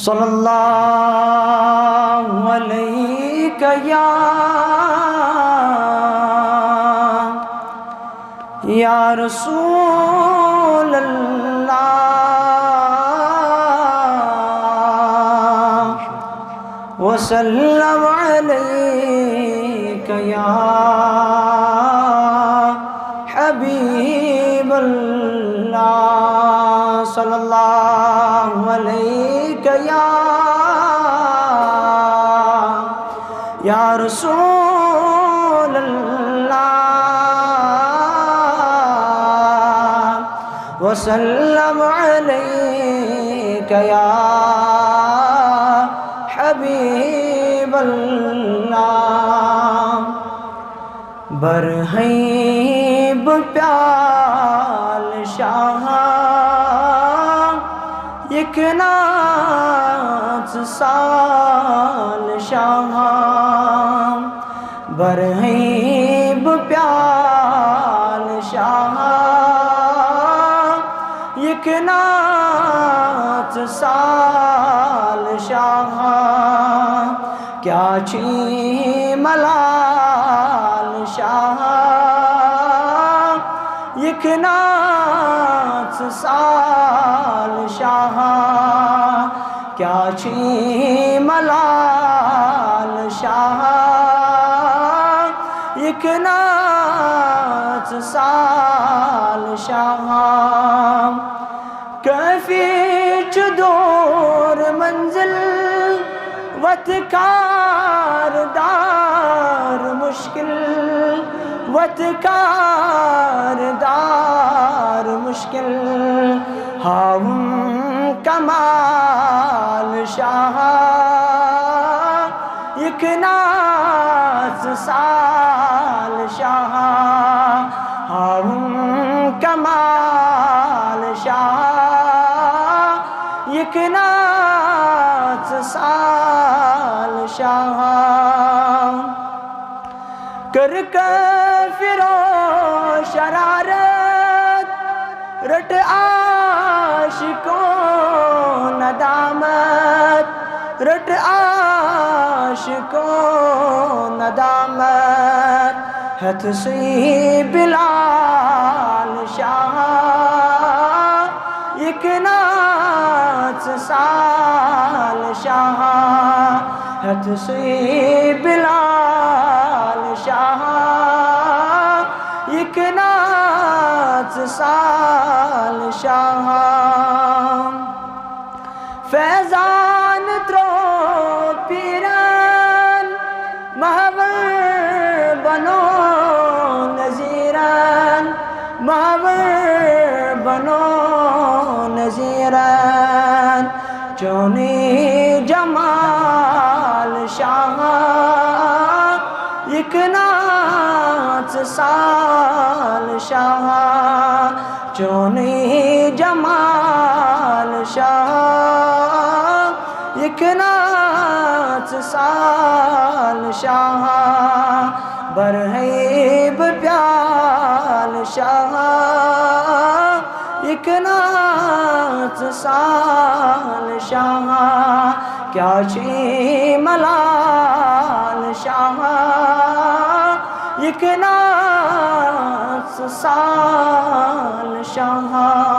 صلی اللہ علیہ یا رسول اللہ وسلم علیک یا حبیب اللہ صلی اللہ علیہ یا رسول اللہ وسلم علیک یا حبیب اللہ برہیب پیال شاہ یک ناز سال شاہ برہیب پیال شاہ یک ناز سال شاہ کیا چھی ملال شاہ یک ناز سال شاہ کیا چھی ملال شاہ یک ناز سال شاہ کیفی چدور منزل وتکار دار مشکل وتکار دار مشکل ہم کمال شاہ یک ناز سال شاہ ہم کمال شاہ یک ناز سال شاہ کر کافرو شرارت رٹ عاشقوں ندامت رٹ عاشقوں ندامت ہتھ سے بلال شاہ یک ناز سال شاہ ہتھ سے بلال شاہ یک ناز سال شاہ فیضان ترو پیران محور بنو نذیران محور بنو نذیران چونی جمال شاہ یک ناز سال شاہ چونی جمال شاہ یک ناز سال شاہ برہیب پیال شاہ یک ناز سال شاہ کیا چھی ملال شاہ یک ناز سال شاہ